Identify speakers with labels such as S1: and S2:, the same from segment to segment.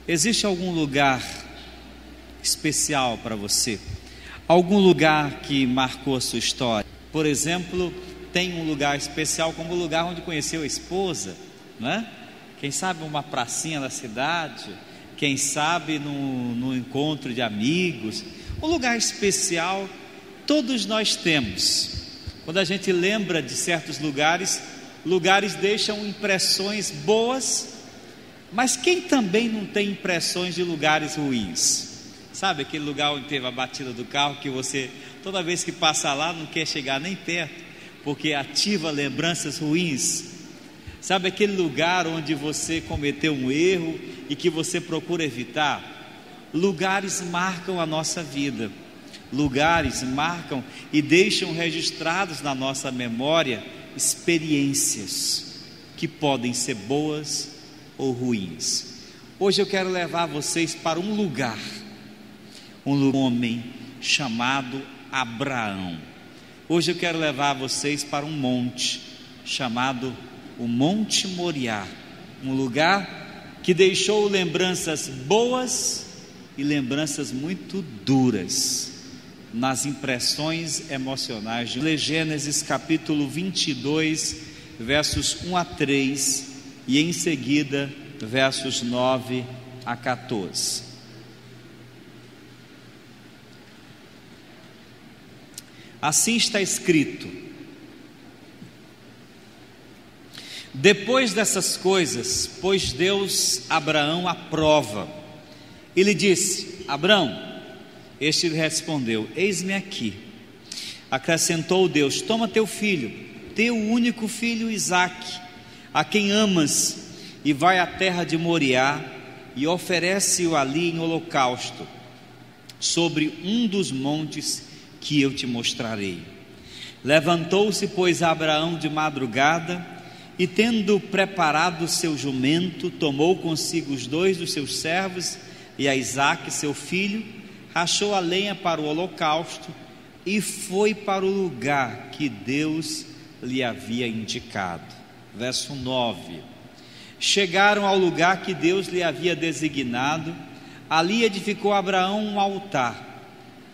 S1: Existe algum lugar especial para você? Algum lugar que marcou a sua história? Por exemplo, tem um lugar especial como o lugar onde conheceu a esposa, não é? Quem sabe uma pracinha da cidade, quem sabe no encontro de amigos. Um lugar especial todos nós temos. Quando a gente lembra de certos lugares, lugares deixam impressões boas, mas quem também não tem impressões de lugares ruins? Sabe aquele lugar onde teve a batida do carro, que você, toda vez que passa lá, não quer chegar nem perto, porque ativa lembranças ruins? Sabe aquele lugar onde você cometeu um erro e que você procura evitar? Lugares marcam a nossa vida, lugares marcam e deixam registrados na nossa memória experiências que podem ser boas ou ruins. Hoje eu quero levar vocês para um lugar, um homem chamado Abraão. Hoje eu quero levar vocês para um monte chamado o Monte Moriá, um lugar que deixou lembranças boas e lembranças muito duras nas impressões emocionais. De Gênesis capítulo 22, versos 1 a 3 e em seguida versos 9 a 14. Assim está escrito: depois dessas coisas, pôs Deus Abraão à prova e lhe disse: Abraão. Este lhe respondeu: eis-me aqui. Acrescentou Deus: toma teu filho, teu único filho Isaque, a quem amas, e vai à terra de Moriá e oferece-o ali em holocausto, sobre um dos montes que eu te mostrarei. Levantou-se, pois, Abraão de madrugada, e tendo preparado o seu jumento, tomou consigo os dois dos seus servos e a Isaque seu filho, rachou a lenha para o holocausto e foi para o lugar que Deus lhe havia indicado. Verso 9. Chegaram ao lugar que Deus lhe havia designado. Ali edificou Abraão um altar.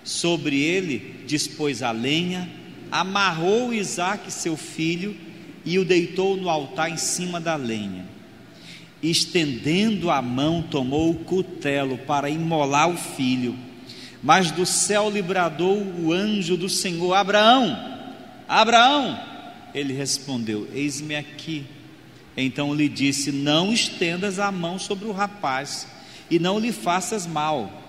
S1: Sobre ele dispôs a lenha, amarrou Isaque seu filho e o deitou no altar em cima da lenha. Estendendo a mão, tomou o cutelo para imolar o filho. Mas do céu lhe bradou o anjo do Senhor: Abraão, Abraão. Ele respondeu: eis-me aqui. Então lhe disse: não estendas a mão sobre o rapaz e não lhe faças mal,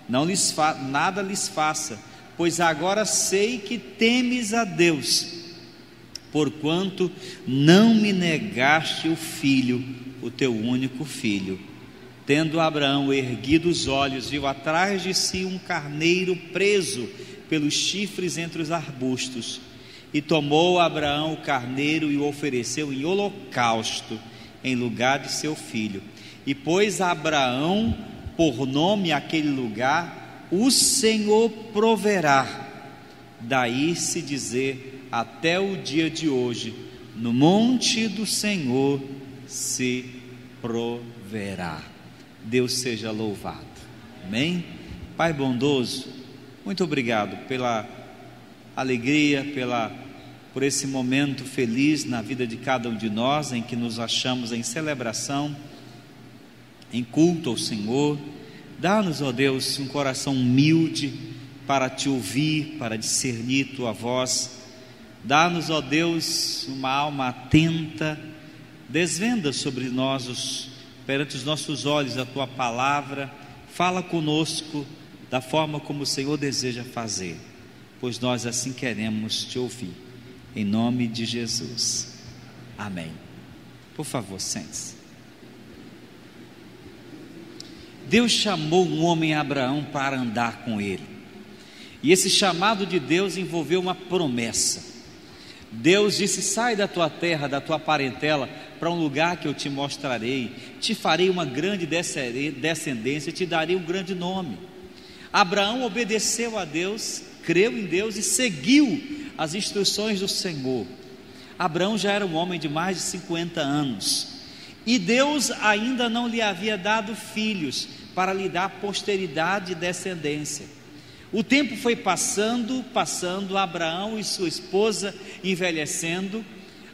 S1: nada lhes faça, pois agora sei que temes a Deus, porquanto não me negaste o filho, o teu único filho. Tendo Abraão erguido os olhos, viu atrás de si um carneiro preso pelos chifres entre os arbustos. E tomou Abraão o carneiro e o ofereceu em holocausto em lugar de seu filho. E pôs Abraão por nome aquele lugar: o Senhor proverá. Daí se dizer até o dia de hoje: no monte do Senhor se proverá. Deus seja louvado. Amém? Pai bondoso, muito obrigado pela alegria, por esse momento feliz na vida de cada um de nós, em que nos achamos em celebração, em culto ao Senhor. Dá-nos, ó Deus, um coração humilde para te ouvir, para discernir tua voz. Dá-nos, ó Deus, uma alma atenta. Desvenda sobre nós perante os nossos olhos a tua palavra. Fala conosco da forma como o Senhor deseja fazer, pois nós assim queremos te ouvir, em nome de Jesus, amém. Por favor, sente-se. Deus chamou um homem, Abraão, para andar com ele, e esse chamado de Deus envolveu uma promessa. Deus disse: sai da tua terra, da tua parentela, para um lugar que eu te mostrarei, te farei uma grande descendência, te darei um grande nome. Abraão obedeceu a Deus, creu em Deus e seguiu as instruções do Senhor. Abraão já era um homem de mais de 50 anos, e Deus ainda não lhe havia dado filhos para lhe dar posteridade e descendência. O tempo foi passando, Abraão e sua esposa envelhecendo,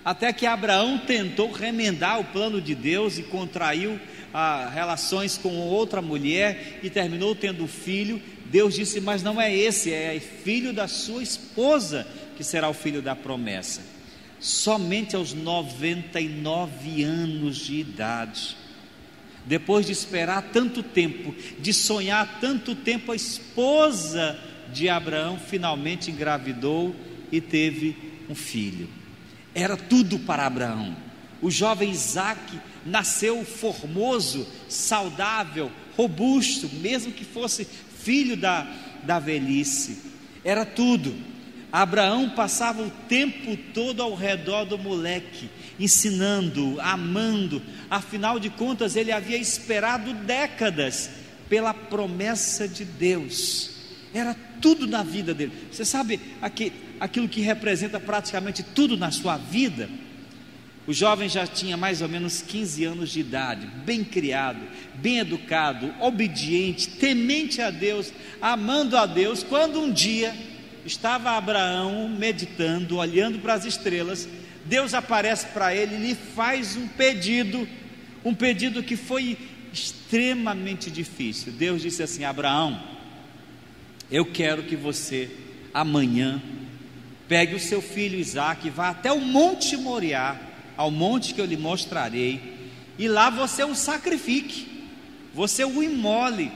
S1: até que Abraão tentou remendar o plano de Deus e contraiu relações com outra mulher e terminou tendo filho. Deus disse: mas não é esse, é filho da sua esposa que será o filho da promessa. Somente aos 99 anos de idade, depois de esperar tanto tempo, de sonhar tanto tempo, a esposa de Abraão finalmente engravidou e teve um filho. Era tudo para Abraão. O jovem Isaque nasceu formoso, saudável, robusto, mesmo que fosse filho da velhice. Era tudo. Abraão passava o tempo todo ao redor do moleque, ensinando, amando. Afinal de contas, ele havia esperado décadas pela promessa de Deus. Era tudo na vida dele. Você sabe aquilo que representa praticamente tudo na sua vida? O jovem já tinha mais ou menos 15 anos de idade, bem criado, bem educado, obediente, temente a Deus, amando a Deus, quando um dia estava Abraão meditando, olhando para as estrelas. Deus aparece para ele e lhe faz um pedido que foi extremamente difícil. Deus disse assim: Abraão, eu quero que você amanhã pegue o seu filho Isaque, vá até o Monte Moriá, ao monte que eu lhe mostrarei, e lá você o sacrifique, você o imole.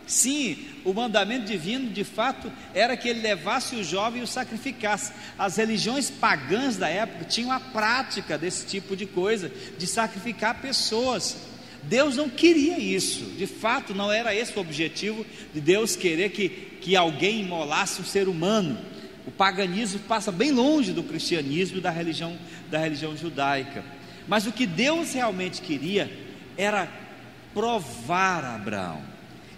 S1: Sim, o mandamento divino de fato era que ele levasse o jovem e o sacrificasse. As religiões pagãs da época tinham a prática desse tipo de coisa, de sacrificar pessoas. Deus não queria isso, de fato não era esse o objetivo de Deus, querer que alguém imolasse um ser humano. O paganismo passa bem longe do cristianismo e da religião judaica. Mas o que Deus realmente queria era provar a Abraão,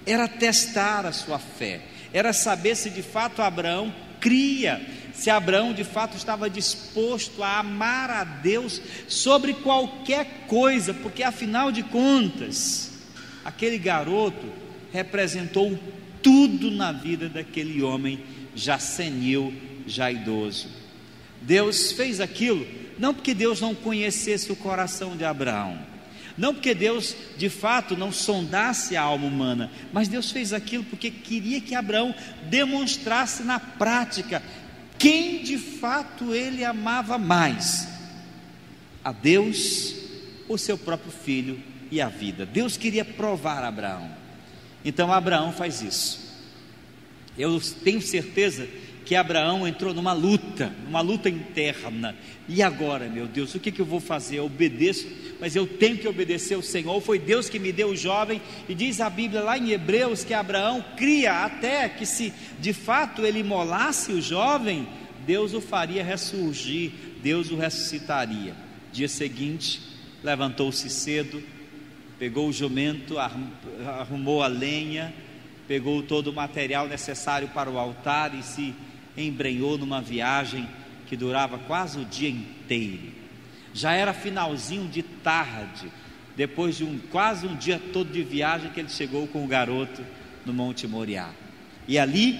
S1: era testar a sua fé, era saber se de fato Abraão cria, se Abraão de fato estava disposto a amar a Deus sobre qualquer coisa, porque afinal de contas, aquele garoto representou tudo na vida daquele homem já senil, já idoso. Deus fez aquilo não porque Deus não conhecesse o coração de Abraão, não porque Deus de fato não sondasse a alma humana, mas Deus fez aquilo porque queria que Abraão demonstrasse na prática quem de fato ele amava mais, a Deus ou seu próprio filho e a vida. Deus queria provar a Abraão. Então Abraão faz isso. Eu tenho certeza que Abraão entrou numa luta interna. E agora, meu Deus, o que eu vou fazer? Eu obedeço, mas eu tenho que obedecer ao Senhor. Foi Deus que me deu o jovem, e diz a Bíblia lá em Hebreus que Abraão cria até que, se de fato ele imolasse o jovem, Deus o faria ressurgir, Deus o ressuscitaria. Dia seguinte, levantou-se cedo, pegou o jumento, arrumou a lenha, pegou todo o material necessário para o altar e se embrenhou numa viagem que durava quase o dia inteiro. Já era finalzinho de tarde, depois de quase um dia todo de viagem, que ele chegou com o garoto no Monte Moriá. E ali,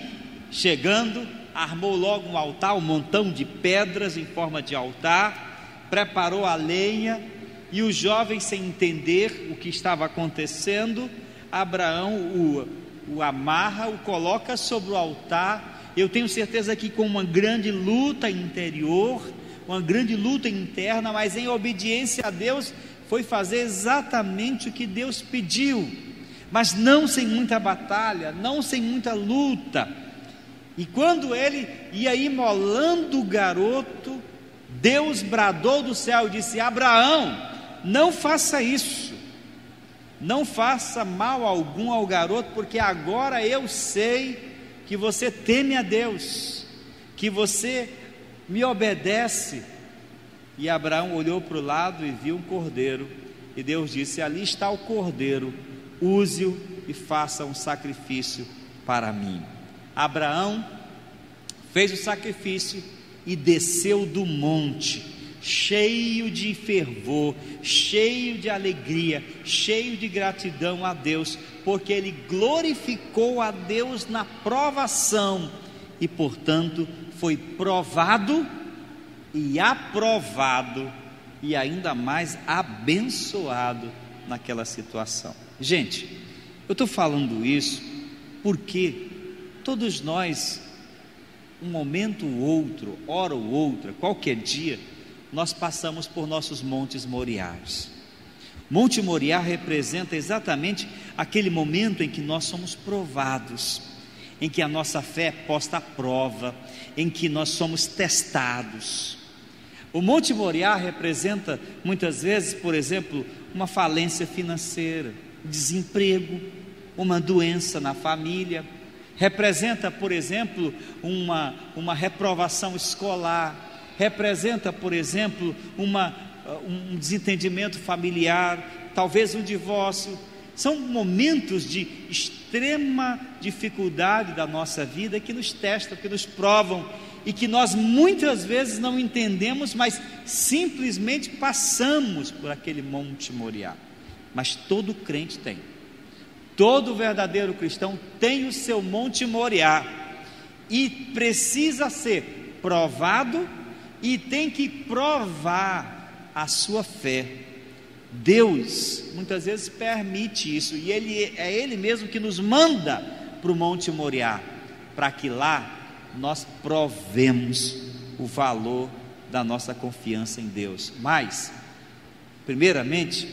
S1: chegando, armou logo um altar, um montão de pedras em forma de altar, preparou a lenha, e o jovem, sem entender o que estava acontecendo, Abraão o amarra, o coloca sobre o altar. Eu tenho certeza que com uma grande luta interior, uma grande luta interna, mas em obediência a Deus, foi fazer exatamente o que Deus pediu, mas não sem muita batalha, não sem muita luta. E quando ele ia imolando o garoto, Deus bradou do céu e disse: Abraão, não faça isso, não faça mal algum ao garoto, porque agora eu sei que você teme a Deus, que você me obedece. E Abraão olhou para o lado e viu um cordeiro, e Deus disse: ali está o cordeiro, use-o e faça um sacrifício para mim. Abraão fez o sacrifício e desceu do monte, cheio de fervor, cheio de alegria, cheio de gratidão a Deus, porque ele glorificou a Deus na provação e, portanto, foi provado e aprovado e ainda mais abençoado naquela situação. Gente, eu estou falando isso porque todos nós, um momento ou outro, hora ou outra, qualquer dia, nós passamos por nossos montes Moriás. Monte Moriá representa exatamente aquele momento em que nós somos provados, em que a nossa fé é posta à prova, em que nós somos testados. O Monte Moriá representa muitas vezes, por exemplo, uma falência financeira, desemprego, uma doença na família. Representa, por exemplo, uma reprovação escolar. Representa, por exemplo, um desentendimento familiar, talvez um divórcio. São momentos de extrema dificuldade da nossa vida que nos testam, que nos provam e que nós muitas vezes não entendemos, mas simplesmente passamos por aquele Monte Moriá. Mas todo crente tem, todo verdadeiro cristão tem o seu Monte Moriá e precisa ser provado e tem que provar a sua fé. Deus muitas vezes permite isso e é Ele mesmo que nos manda para o Monte Moriá, para que lá nós provemos o valor da nossa confiança em Deus. Mas, primeiramente,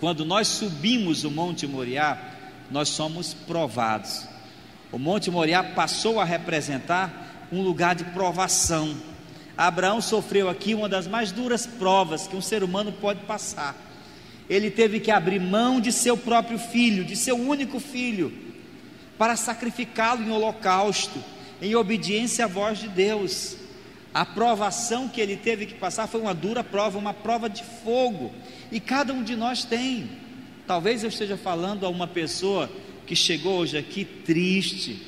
S1: quando nós subimos o Monte Moriá, nós somos provados. O Monte Moriá passou a representar um lugar de provação. Abraão sofreu aqui uma das mais duras provas que um ser humano pode passar. Ele teve que abrir mão de seu próprio filho, de seu único filho, para sacrificá-lo em holocausto, em obediência à voz de Deus. A provação que ele teve que passar foi uma dura prova, uma prova de fogo, e cada um de nós tem. Talvez eu esteja falando a uma pessoa que chegou hoje aqui triste,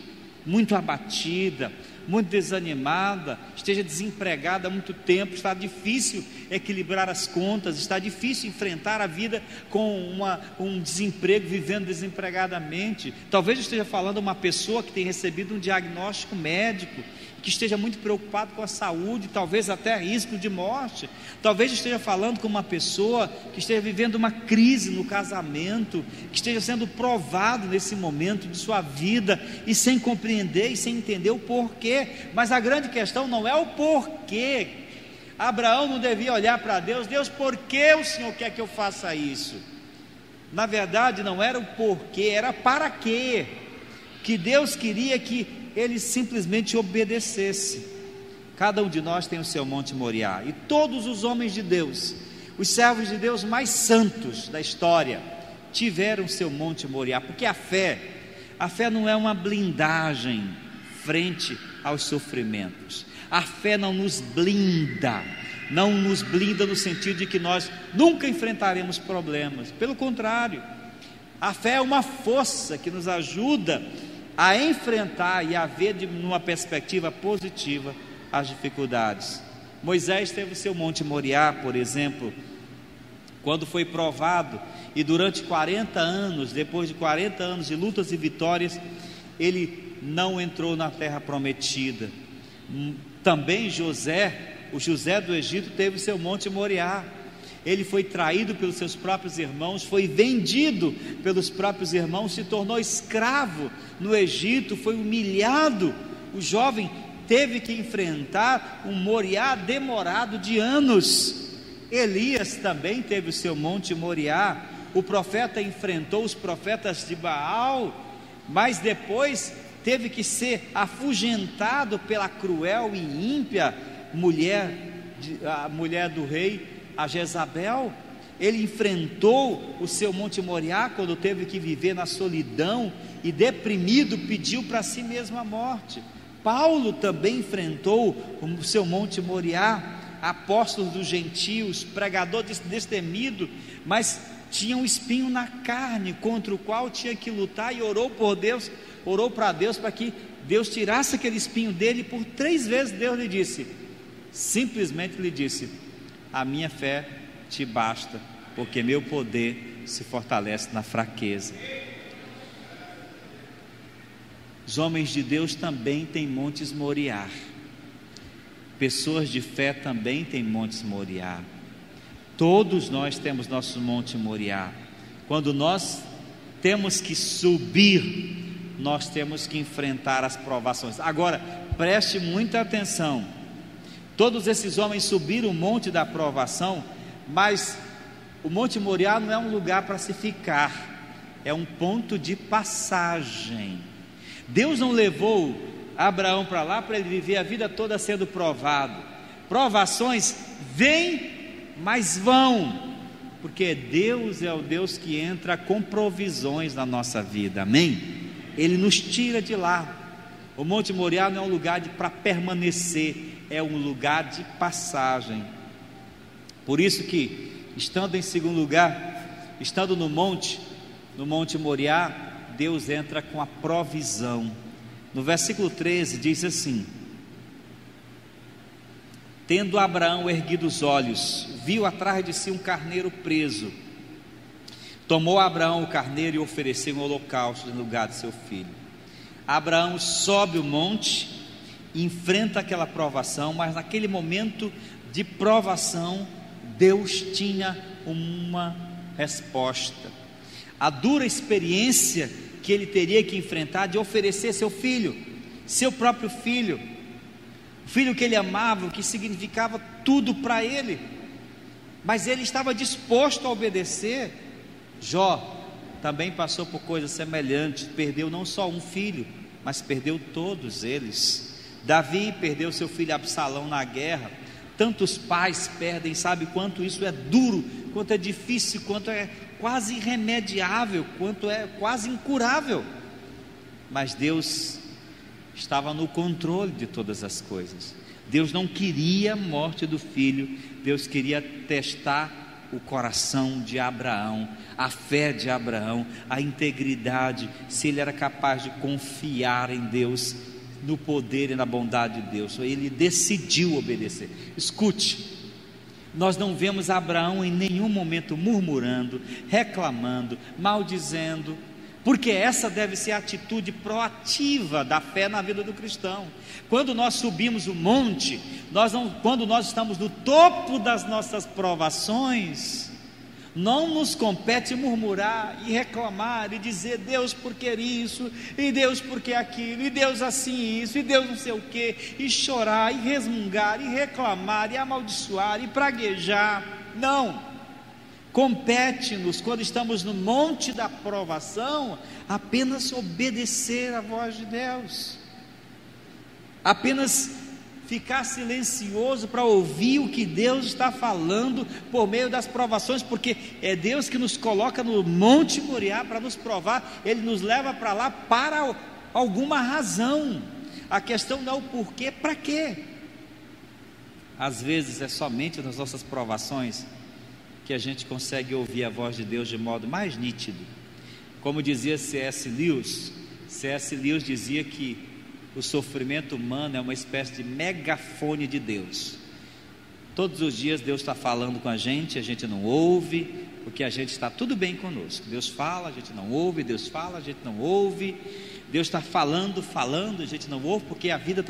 S1: muito abatida, muito desanimada, esteja desempregada há muito tempo, está difícil equilibrar as contas, está difícil enfrentar a vida com um desemprego, vivendo desempregadamente. Talvez eu esteja falando a uma pessoa que tem recebido um diagnóstico médico, que esteja muito preocupado com a saúde, talvez até risco de morte. Talvez eu esteja falando com uma pessoa que esteja vivendo uma crise no casamento, que esteja sendo provado nesse momento de sua vida e sem compreender e sem entender o porquê. Mas a grande questão não é o porquê. Abraão não devia olhar para Deus: Deus, por que o Senhor quer que eu faça isso? Na verdade não era o porquê, era para quê. Que Deus queria que ele simplesmente obedecesse. Cada um de nós tem o seu Monte Moriá, e todos os homens de Deus, os servos de Deus mais santos da história, tiveram seu Monte Moriá, porque a fé não é uma blindagem frente aos sofrimentos. A fé não nos blinda no sentido de que nós nunca enfrentaremos problemas. Pelo contrário, a fé é uma força que nos ajuda a enfrentar e a ver numa perspectiva positiva as dificuldades. Moisés teve o seu Monte Moriá, por exemplo, quando foi provado, e durante 40 anos, depois de 40 anos de lutas e vitórias, ele não entrou na terra prometida. Também o José do Egito teve o seu Monte Moriá. Ele foi traído pelos seus próprios irmãos, foi vendido pelos próprios irmãos, se tornou escravo no Egito, foi humilhado. O jovem teve que enfrentar um Moriá demorado de anos. Elias também teve o seu Monte Moriá. O profeta enfrentou os profetas de Baal, mas depois teve que ser afugentado pela cruel e ímpia a mulher do rei, a Jezabel. Ele enfrentou o seu Monte Moriá quando teve que viver na solidão e deprimido pediu para si mesmo a morte. Paulo também enfrentou o seu Monte Moriá, apóstolo dos gentios, pregador destemido, mas tinha um espinho na carne contra o qual tinha que lutar, e orou para Deus para que Deus tirasse aquele espinho dele. Por 3 vezes Deus simplesmente lhe disse: a minha fé te basta, porque meu poder se fortalece na fraqueza. Os homens de Deus também têm montes Moriá. Pessoas de fé também têm montes Moriá. Todos nós temos nosso monte Moriá. Quando nós temos que subir, nós temos que enfrentar as provações. Agora, preste muita atenção. Todos esses homens subiram o monte da provação, mas o monte Moriá não é um lugar para se ficar, é um ponto de passagem. Deus não levou Abraão para lá para ele viver a vida toda sendo provado. Provações vêm, mas vão, porque Deus é o Deus que entra com provisões na nossa vida, amém? Ele nos tira de lá. O Monte Moriá não é um lugar para permanecer, é um lugar de passagem. Por isso que, estando em segundo lugar, estando no Monte Moriá, Deus entra com a provisão. No versículo 13 diz assim: tendo Abraão erguido os olhos, viu atrás de si um carneiro preso. Tomou Abraão o carneiro e ofereceu um holocausto no lugar de seu filho. Abraão sobe o monte, enfrenta aquela provação, mas naquele momento de provação, Deus tinha uma resposta. A dura experiência que ele teria que enfrentar de oferecer seu filho, seu próprio filho, o filho que ele amava, o que significava tudo para ele, mas ele estava disposto a obedecer. Jó também passou por coisas semelhantes, perdeu não só um filho, mas perdeu todos eles. Davi perdeu seu filho Absalão na guerra. Tantos pais perdem, sabe quanto isso é duro, quanto é difícil, quanto é quase irremediável, quanto é quase incurável. Mas Deus estava no controle de todas as coisas. Deus não queria a morte do filho, Deus queria testar o coração de Abraão, a fé de Abraão, a integridade, se ele era capaz de confiar em Deus, no poder e na bondade de Deus. Ele decidiu obedecer. Escute, nós não vemos Abraão em nenhum momento murmurando, reclamando, maldizendo, porque essa deve ser a atitude proativa da fé na vida do cristão. Quando nós subimos o monte, quando nós estamos no topo das nossas provações, não nos compete murmurar e reclamar e dizer: Deus, por que isso? E Deus, por que aquilo? E Deus assim isso? E Deus não sei o que? E chorar, e resmungar, e reclamar, e amaldiçoar, e praguejar. Não, compete-nos, quando estamos no monte da provação, apenas obedecer à voz de Deus, apenas ficar silencioso para ouvir o que Deus está falando por meio das provações, porque é Deus que nos coloca no Monte Moriá para nos provar. Ele nos leva para lá para alguma razão. A questão não é o porquê, para quê. Às vezes é somente nas nossas provações que a gente consegue ouvir a voz de Deus de modo mais nítido. Como dizia C.S. Lewis dizia que o sofrimento humano é uma espécie de megafone de Deus. Todos os dias Deus está falando com a gente não ouve, porque a gente está tudo bem conosco. Deus fala, a gente não ouve, Deus fala, a gente não ouve. Deus está falando, a gente não ouve, porque a vida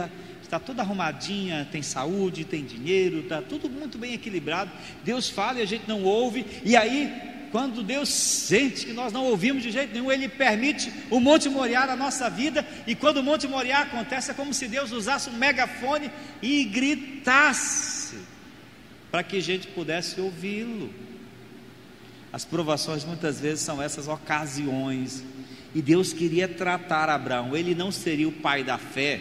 S1: está toda arrumadinha, tem saúde, tem dinheiro, está tudo muito bem equilibrado. Deus fala e a gente não ouve, e aí, quando Deus sente que nós não ouvimos de jeito nenhum, Ele permite o Monte Moriá na nossa vida, e quando o Monte Moriá acontece, é como se Deus usasse um megafone e gritasse, para que a gente pudesse ouvi-lo. As provações muitas vezes são essas ocasiões, e Deus queria tratar Abraão. Ele não seria o pai da fé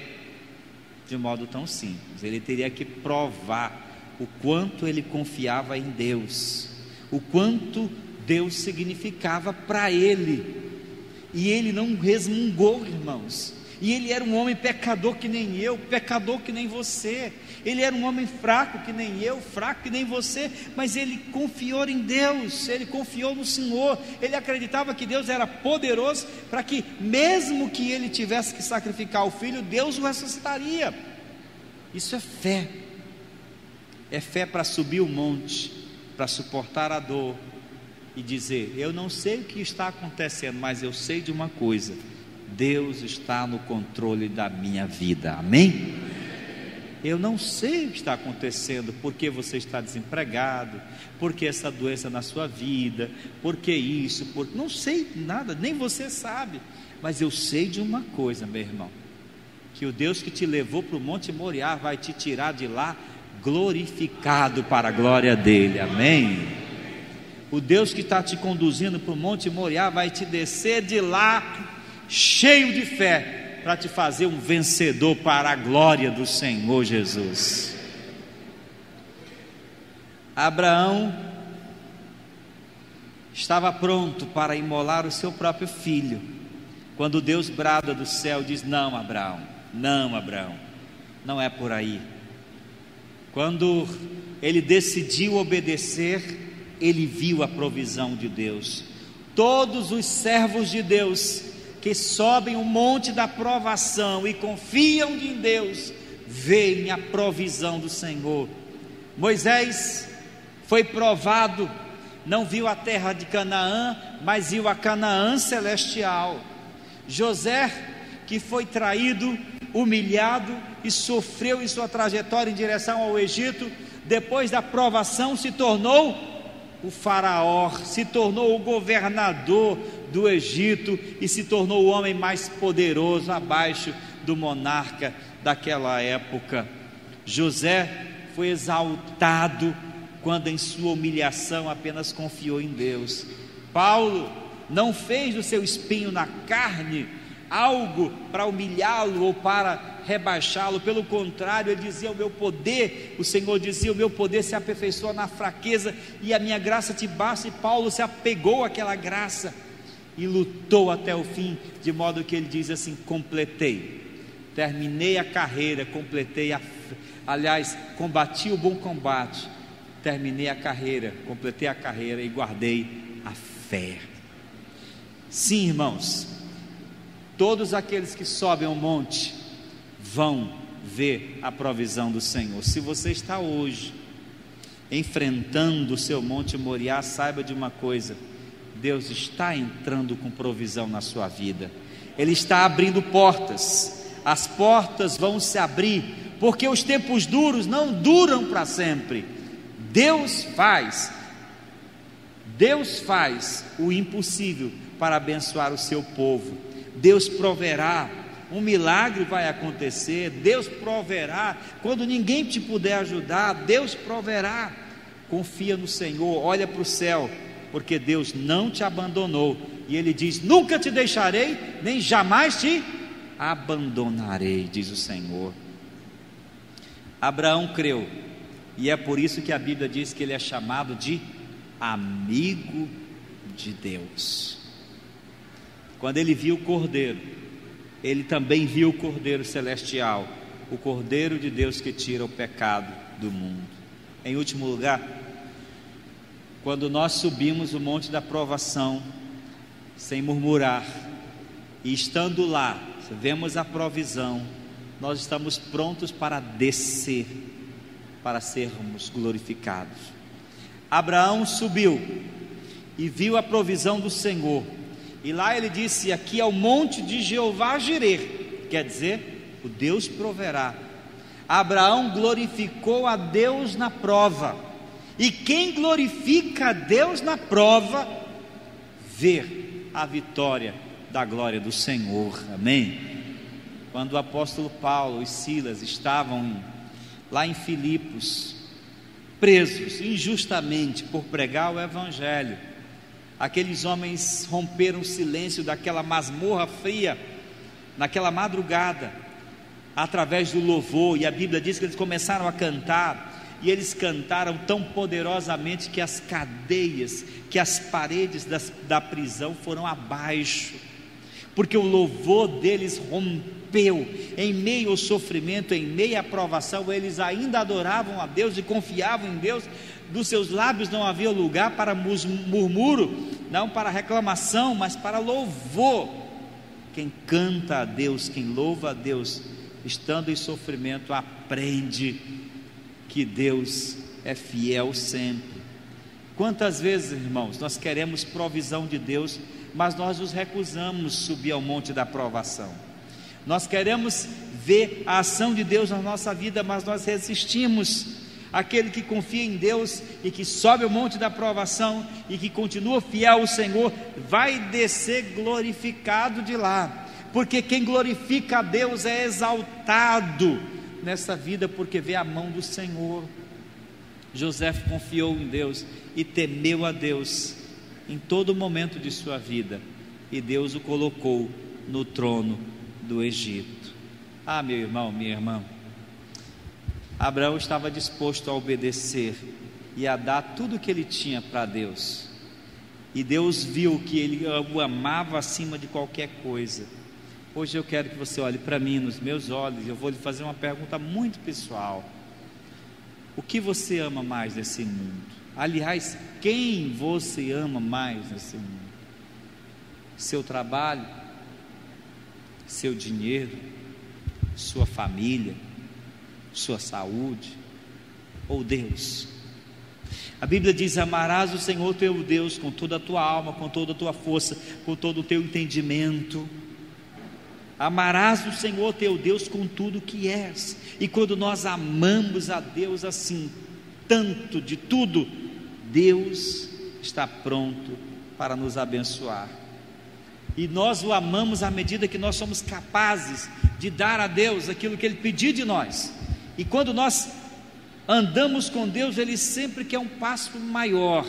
S1: de modo tão simples, ele teria que provar o quanto ele confiava em Deus, o quanto Deus significava para ele, e ele não resmungou, irmãos, e ele era um homem pecador que nem eu, pecador que nem você, ele era um homem fraco que nem eu, fraco que nem você, mas ele confiou em Deus, ele confiou no Senhor, ele acreditava que Deus era poderoso, para que mesmo que ele tivesse que sacrificar o filho, Deus o ressuscitaria. Isso é fé. É fé para subir o monte, para suportar a dor e dizer: eu não sei o que está acontecendo, mas eu sei de uma coisa: Deus está no controle da minha vida. Amém? Eu não sei o que está acontecendo, porque você está desempregado, porque essa doença na sua vida, porque isso, não sei nada, nem você sabe, mas eu sei de uma coisa, meu irmão, que o Deus que te levou para o Monte Moriá vai te tirar de lá glorificado para a glória dele. Amém? O Deus que está te conduzindo para o Monte Moriá vai te descer de lá cheio de fé, para te fazer um vencedor para a glória do Senhor Jesus. Abraão estava pronto para imolar o seu próprio filho, quando Deus brada do céu e diz: não, Abraão, não, Abraão, não é por aí. Quando ele decidiu obedecer, ele viu a provisão de Deus. Todos os servos de Deus que sobem o monte da provação e confiam em Deus, veem a provisão do Senhor. Moisés foi provado, não viu a terra de Canaã, mas viu a Canaã celestial. José, que foi traído, humilhado e sofreu em sua trajetória em direção ao Egito, depois da provação se tornou o faraó, se tornou o governador do Egito e se tornou o homem mais poderoso abaixo do monarca daquela época. José foi exaltado quando em sua humilhação apenas confiou em Deus. Paulo não fez do seu espinho na carne algo para humilhá-lo ou para rebaixá-lo, pelo contrário, ele dizia: o meu poder, o Senhor dizia, o meu poder se aperfeiçoa na fraqueza e a minha graça te basta. E Paulo se apegou àquela graça e lutou até o fim, de modo que ele diz assim: completei, terminei a carreira, combati o bom combate, terminei a carreira, completei a carreira e guardei a fé. Sim, irmãos, todos aqueles que sobem ao monte vão ver a provisão do Senhor. Se você está hoje enfrentando o seu Monte Moriá, saiba de uma coisa: Deus está entrando com provisão na sua vida. Ele está abrindo portas, as portas vão se abrir, porque os tempos duros não duram para sempre. Deus faz o impossível para abençoar o seu povo. Deus proverá, um milagre vai acontecer, Deus proverá, quando ninguém te puder ajudar, Deus proverá. Confia no Senhor, olha para o céu, porque Deus não te abandonou, e Ele diz: nunca te deixarei, nem jamais te abandonarei, diz o Senhor. Abraão creu, e é por isso que a Bíblia diz que ele é chamado de amigo de Deus. Quando ele viu o Cordeiro, ele também viu o Cordeiro celestial, o Cordeiro de Deus que tira o pecado do mundo. Em último lugar, quando nós subimos o monte da provação, sem murmurar, e estando lá, vemos a provisão, nós estamos prontos para descer, para sermos glorificados. Abraão subiu e viu a provisão do Senhor, e lá ele disse: aqui é o monte de Jeová Jireh, quer dizer, o Deus proverá. Abraão glorificou a Deus na prova, e quem glorifica a Deus na prova, vê a vitória da glória do Senhor. Amém? Quando o apóstolo Paulo e Silas estavam lá em Filipos, presos injustamente por pregar o Evangelho, aqueles homens romperam o silêncio daquela masmorra fria, naquela madrugada, através do louvor, e a Bíblia diz que eles começaram a cantar, e eles cantaram tão poderosamente que as cadeias, que as paredes da prisão foram abaixo, porque o louvor deles rompeu, em meio ao sofrimento, em meio à provação, eles ainda adoravam a Deus e confiavam em Deus. Dos seus lábios não havia lugar para murmúrio, não para reclamação, mas para louvor. Quem canta a Deus, quem louva a Deus, estando em sofrimento, aprende que Deus é fiel sempre. Quantas vezes, irmãos, nós queremos provisão de Deus, mas nós nos recusamos subir ao monte da provação. Nós queremos ver a ação de Deus na nossa vida, mas nós resistimos. Aquele que confia em Deus e que sobe o monte da provação e que continua fiel ao Senhor, vai descer glorificado de lá, porque quem glorifica a Deus é exaltado nessa vida, porque vê a mão do Senhor. José confiou em Deus e temeu a Deus em todo momento de sua vida, e Deus o colocou no trono do Egito. Ah, meu irmão, minha irmã, Abraão estava disposto a obedecer e a dar tudo o que ele tinha para Deus, e Deus viu que ele o amava acima de qualquer coisa. Hoje eu quero que você olhe para mim, nos meus olhos, e eu vou lhe fazer uma pergunta muito pessoal: o que você ama mais nesse mundo? Aliás, quem você ama mais nesse mundo? Seu trabalho? Seu dinheiro? Sua família? Sua saúde? Ou Deus? A Bíblia diz: amarás o Senhor teu Deus com toda a tua alma, com toda a tua força, com todo o teu entendimento. Amarás o Senhor teu Deus com tudo que és. E quando nós amamos a Deus assim, tanto de tudo, Deus está pronto para nos abençoar. E nós o amamos à medida que nós somos capazes de dar a Deus aquilo que Ele pedir de nós. E quando nós andamos com Deus, Ele sempre quer um passo maior,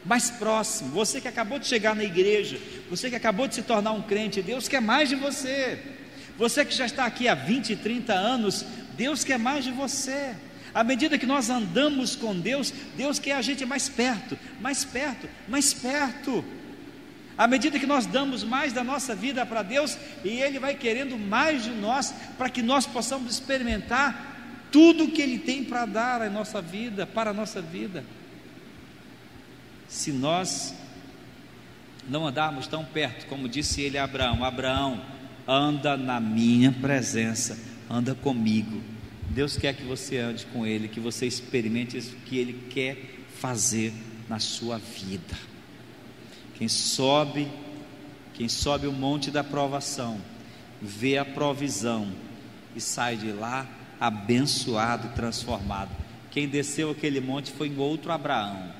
S1: mais próximo. Você que acabou de chegar na igreja, você que acabou de se tornar um crente, Deus quer mais de você. Você que já está aqui há 20, 30 anos, Deus quer mais de você. À medida que nós andamos com Deus, Deus quer a gente mais perto, mais perto, mais perto. À medida que nós damos mais da nossa vida para Deus, e Ele vai querendo mais de nós, para que nós possamos experimentar tudo que Ele tem para dar à nossa vida, para a nossa vida. Se nós não andarmos tão perto, como disse ele a Abraão: Abraão, anda na minha presença, anda comigo. Deus quer que você ande com Ele, que você experimente isso que Ele quer fazer na sua vida. Quem sobe o monte da provação, vê a provisão e sai de lá abençoado e transformado. Quem desceu aquele monte foi um outro Abraão,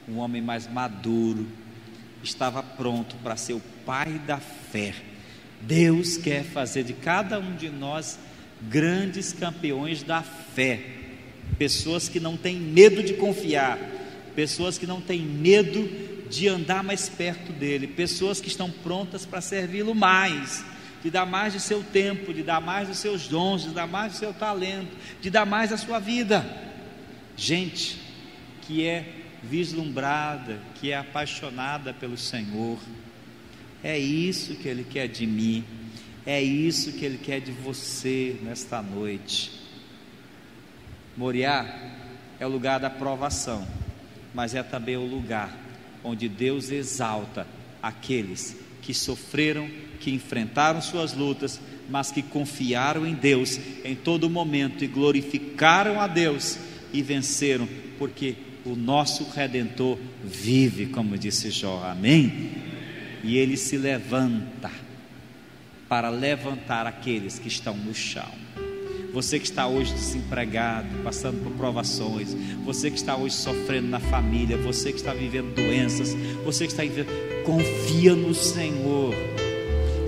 S1: um homem mais maduro, estava pronto para ser o pai da fé. Deus quer fazer de cada um de nós grandes campeões da fé, pessoas que não têm medo de confiar, pessoas que não têm medo de andar mais perto dele, pessoas que estão prontas para servi-lo mais, de dar mais do seu tempo, de dar mais dos seus dons, de dar mais do seu talento, de dar mais da sua vida. Gente que é vislumbrada, que é apaixonada pelo Senhor. É isso que Ele quer de mim, é isso que Ele quer de você nesta noite. Moriá é o lugar da provação, mas é também o lugar onde Deus exalta aqueles que sofreram, que enfrentaram suas lutas, mas que confiaram em Deus em todo momento e glorificaram a Deus e venceram, porque o nosso Redentor vive, como disse Jó, amém? E Ele se levanta para levantar aqueles que estão no chão. Você que está hoje desempregado, passando por provações, você que está hoje sofrendo na família, você que está vivendo doenças, você que está vivendo, confia no Senhor,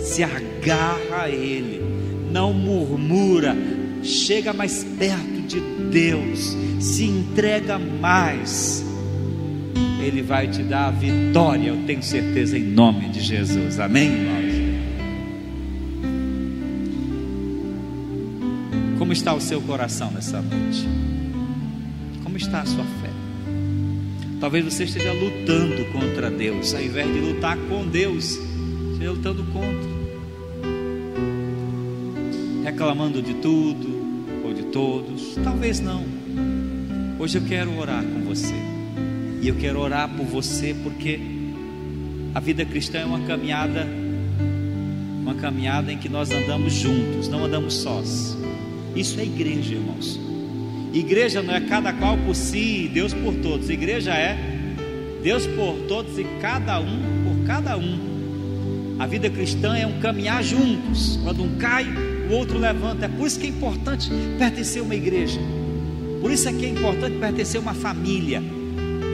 S1: se agarra a Ele, não murmura, chega mais perto de Deus, se entrega mais, Ele vai te dar a vitória, eu tenho certeza, em nome de Jesus, amém, irmãos? Como está o seu coração nessa noite? Como está a sua fé? Talvez você esteja lutando contra Deus, ao invés de lutar com Deus, esteja lutando contra, reclamando de tudo ou de todos. Talvez não. Hoje eu quero orar com você, e eu quero orar por você, porque a vida cristã é uma caminhada em que nós andamos juntos, não andamos sós. Isso é igreja, irmãos. Igreja não é cada qual por si, Deus por todos. Igreja é Deus por todos e cada um por cada um. A vida cristã é um caminhar juntos. Quando um cai, o outro levanta. É por isso que é importante pertencer a uma igreja. Por isso é que é importante pertencer a uma família.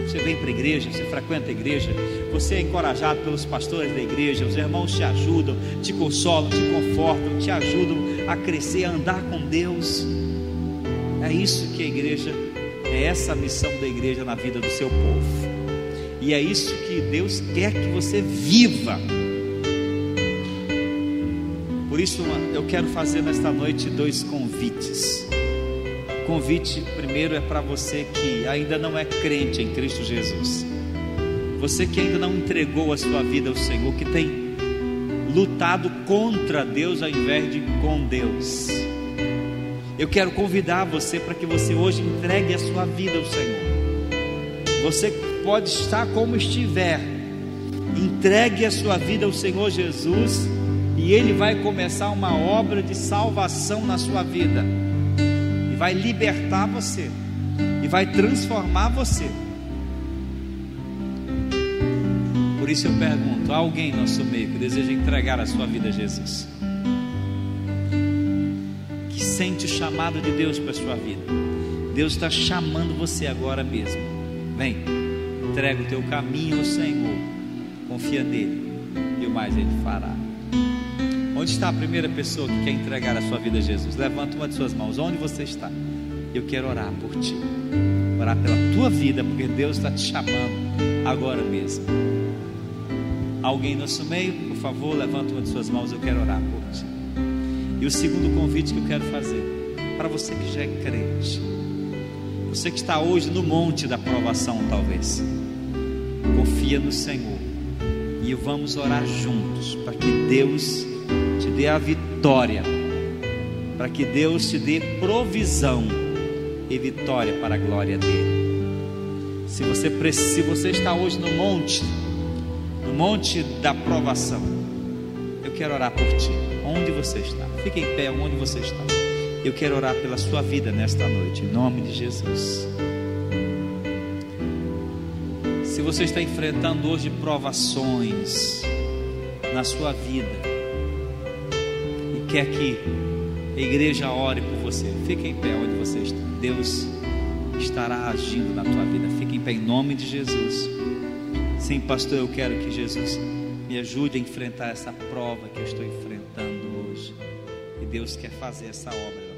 S1: Você vem para a igreja, você frequenta a igreja, você é encorajado pelos pastores da igreja, os irmãos te ajudam, te consolam, te confortam, te ajudam a crescer, a andar com Deus. É isso que a igreja, é essa a missão da igreja na vida do seu povo. E é isso que Deus quer que você viva. Por isso eu quero fazer nesta noite 2 convites. O convite primeiro é para você que ainda não é crente em Cristo Jesus. Você que ainda não entregou a sua vida ao Senhor, que tem lutado contra Deus ao invés de com Deus. Eu quero convidar você para que você hoje entregue a sua vida ao Senhor. Você pode estar como estiver, entregue a sua vida ao Senhor Jesus, e Ele vai começar uma obra de salvação na sua vida, e vai libertar você, e vai transformar você. Por isso eu pergunto: há alguém no nosso meio que deseja entregar a sua vida a Jesus? Que sente o chamado de Deus para a sua vida? Deus está chamando você agora mesmo. Vem, entrega o teu caminho ao Senhor, confia nele, e o mais Ele fará. Onde está a primeira pessoa que quer entregar a sua vida a Jesus? Levanta uma de suas mãos. Onde você está? Eu quero orar por ti, orar pela tua vida, porque Deus está te chamando agora mesmo. Alguém no nosso meio, por favor, levanta uma de suas mãos. Eu quero orar por ti. E o segundo convite que eu quero fazer, para você que já é crente, você que está hoje no monte da provação, talvez, confia no Senhor, e vamos orar juntos para que Deus te dê a vitória, para que Deus te dê provisão e vitória para a glória dele. Se você está hoje no monte da provação, eu quero orar por ti. Onde você está? Fique em pé onde você está. Eu quero orar pela sua vida nesta noite, em nome de Jesus. Se você está enfrentando hoje provações na sua vida e quer que a igreja ore por você, fique em pé onde você está. Deus estará agindo na tua vida. Fique em pé em nome de Jesus. Sim, pastor, eu quero que Jesus me ajude a enfrentar essa prova que eu estou enfrentando hoje. E Deus quer fazer essa obra